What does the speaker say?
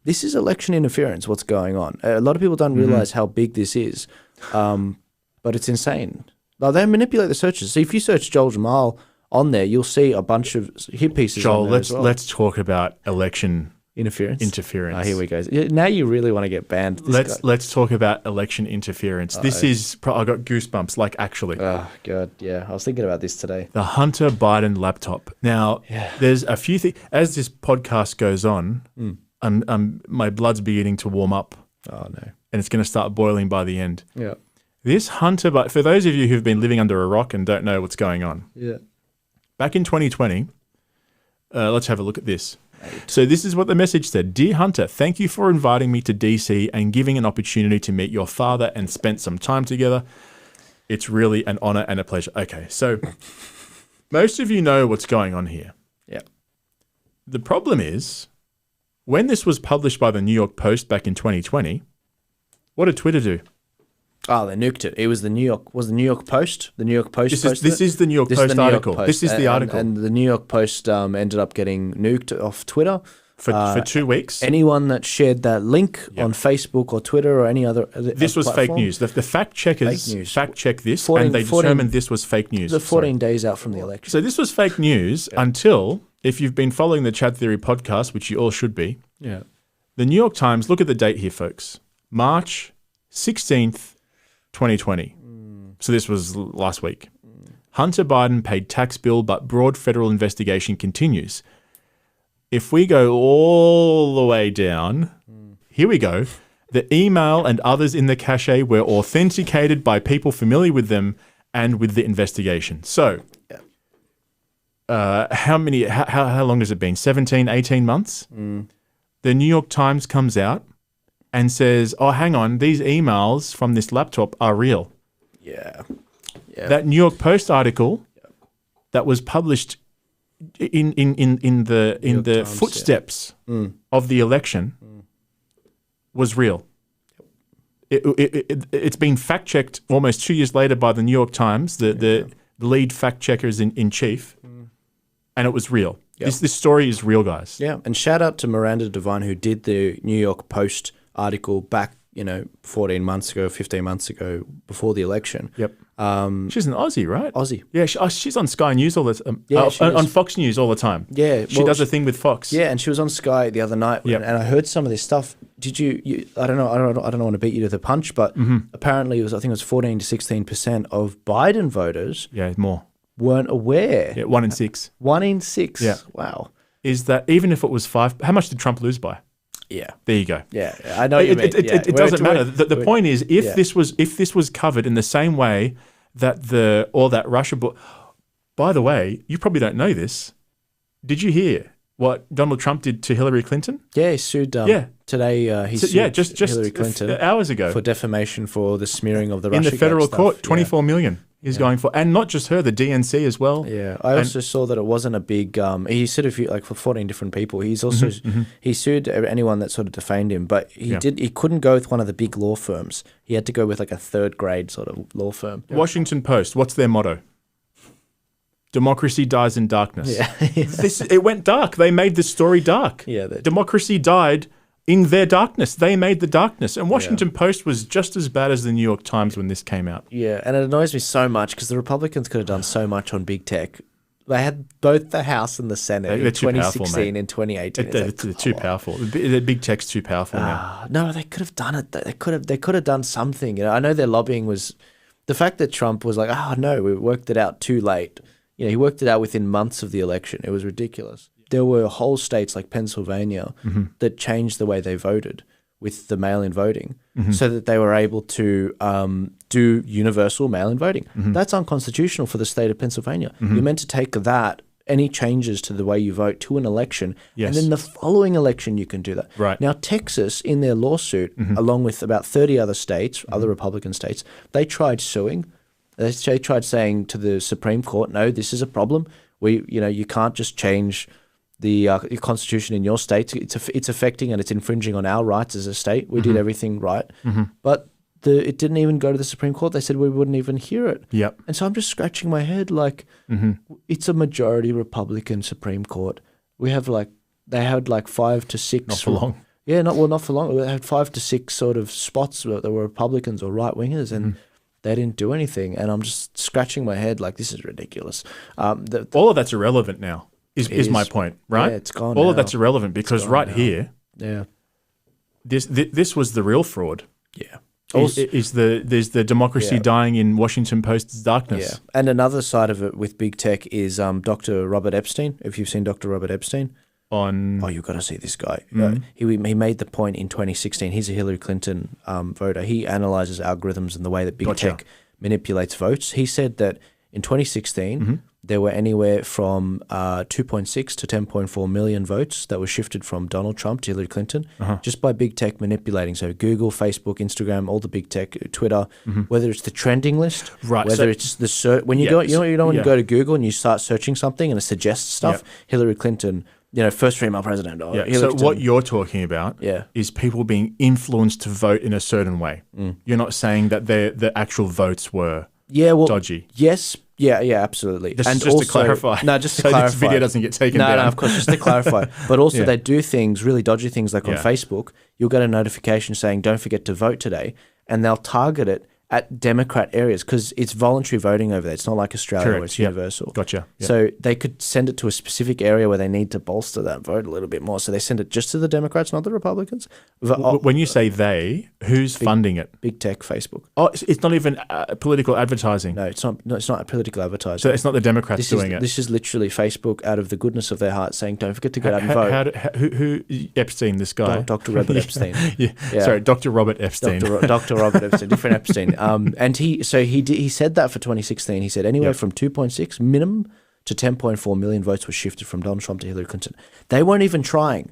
this is election interference, what's going on. A lot of people don't realize how big this is, but it's insane. Like, they manipulate the searches. So if you search Joel Jammal on there, you'll see a bunch of hit pieces Joel, on there as well. let's talk about election interference. Oh, here we go. Now you really want to get banned. Let's talk about election interference. This is I got goosebumps, like, actually. Oh God, yeah. I was thinking about this today. The Hunter Biden laptop. Now, there's a few things as this podcast goes on. My blood's beginning to warm up. Oh no, and it's going to start boiling by the end. Yeah. This Hunter, but for those of you who've been living under a rock and don't know what's going on. Yeah. Back in 2020, let's have a look at this. So this is what the message said. Dear Hunter, thank you for inviting me to DC and giving an opportunity to meet your father and spend some time together. It's really an honor and a pleasure. Okay, so most of you know what's going on here. Yeah. The problem is, when this was published by the New York Post back in 2020, what did Twitter do? Oh, they nuked it. It was the New York Post. The New York Post. This is the New York Post article. This is the article. And the New York Post ended up getting nuked off Twitter for 2 weeks. Anyone that shared that link on Facebook or Twitter or any other this was fake news. The fact checkers fact checked this, and they determined this was fake news. 14 days out from the election. So this was fake news until, if you've been following the Chat Theory podcast, which you all should be, the New York Times, look at the date here, folks, March 16th, 2020. So this was last week. Hunter Biden paid tax bill, but broad federal investigation continues. If we go all the way down, here we go. The email and others in the cache were authenticated by people familiar with them and with the investigation. So how long has it been? 17, 18 months? The New York Times comes out and says, oh, hang on, these emails from this laptop are real. Yeah. That New York Post article that was published in the footsteps of the election was real. It's been fact-checked almost 2 years later by the New York Times, the lead fact-checkers in chief, and it was real. This story is real, guys. Yeah, and shout out to Miranda Devine, who did the New York Post article back, 14 months ago, 15 months ago, before the election. Yep. She's an Aussie, right? Aussie. Yeah, she's on Sky News all the time. On Fox News all the time. Yeah. She does a thing with Fox. Yeah, and she was on Sky the other night, and I heard some of this stuff. Did you I don't know, I don't want to beat you to the punch, but apparently I think it was 14 to 16% of Biden voters more weren't aware. Yeah, 1 in 6. 1 in 6. Yeah. Wow. Is that even if it was 5, how much did Trump lose by? Yeah. There you go. Yeah, I know what you mean. It doesn't matter. The point is, if this was covered in the same way that that Russia book. By the way, you probably don't know this. Did you hear what Donald Trump did to Hillary Clinton? Yeah, he sued. Today he sued just Hillary Clinton hours ago for defamation for the smearing of the Russia in the federal court. 24 yeah. million. He's going for, and not just her, the DNC as well. Yeah, I also saw that it wasn't a big. He sued for 14 different people. He's also he sued anyone that sort of defamed him, but he couldn't go with one of the big law firms. He had to go with like a third grade sort of law firm. Washington Post. What's their motto? Democracy dies in darkness. Yeah, it went dark. They made the story dark. Yeah, democracy died in their darkness. They made the darkness. And Washington Post was just as bad as the New York Times when this came out. Yeah, and it annoys me so much because the Republicans could have done so much on big tech. They had both the House and the Senate in 2016 and 2018. They're too powerful. The big tech's too powerful now. No, they could have done it. They could have done something. I know their lobbying was the fact that Trump was like, oh no, we worked it out too late. He worked it out within months of the election. It was ridiculous. There were whole states like Pennsylvania that changed the way they voted with the mail-in voting so that they were able to do universal mail-in voting. That's unconstitutional for the state of Pennsylvania. You're meant to take that, any changes to the way you vote to an election, and then the following election you can do that. Right. Now, Texas, in their lawsuit, along with about 30 other states, other Republican states, they tried suing. They tried saying to the Supreme Court, no, this is a problem. You can't just change the constitution in your state. It's affecting and it's infringing on our rights as a state. We did everything right. But it didn't even go to the Supreme Court. They said we wouldn't even hear it. Yep. And so I'm just scratching my head like it's a majority Republican Supreme Court. We have they had 5 to 6. Not for long. Yeah, not for long. They had 5 to 6 sort of spots that were Republicans or right wingers, and they didn't do anything. And I'm just scratching my head like, this is ridiculous. All of that's irrelevant now. Is my point, right? Yeah, it's gone. All now. of that's irrelevant because right now. here, Yeah. this was the real fraud. Yeah. There's the democracy dying in Washington Post's darkness. Yeah. And another side of it with big tech is Dr. Robert Epstein. If you've seen Dr. Robert Epstein. You've got to see this guy. He made the point in 2016. He's a Hillary Clinton voter. He analyzes algorithms and the way that big tech manipulates votes. He said that in 2016, there were anywhere from 2.6 to 10.4 million votes that were shifted from Donald Trump to Hillary Clinton just by big tech manipulating. So Google, Facebook, Instagram, all the big tech, Twitter, whether it's the trending list, whether it's the search. When you go, when you go to Google and you start searching something and it suggests stuff, Hillary Clinton, first female president. Or Hillary Clinton. What you're talking about is people being influenced to vote in a certain way. You're not saying that the actual votes were dodgy. Yes. Yeah, absolutely. Just to clarify. No, just to so clarify. this video doesn't get taken down. No, of course, just to clarify. But also they do things, really dodgy things, like on Facebook, you'll get a notification saying, don't forget to vote today, and they'll target it at Democrat areas because it's voluntary voting over there. It's not like Australia where it's universal. Gotcha. Yep. So they could send it to a specific area where they need to bolster that vote a little bit more. So they send it just to the Democrats, not the Republicans. When you say they, who's funding it? Big tech, Facebook. Oh, it's not even political advertising. No, it's not. No, it's not political advertising. So it's not the Democrats doing it. This is literally Facebook out of the goodness of their heart saying, "Don't forget to go out and vote." Who Epstein? This guy, Dr. Robert Epstein. Sorry, Dr. Robert Epstein. Dr. Robert Epstein, different Epstein. And he said that for 2016. He said anywhere from 2.6 minimum to 10.4 million votes were shifted from Donald Trump to Hillary Clinton. They weren't even trying.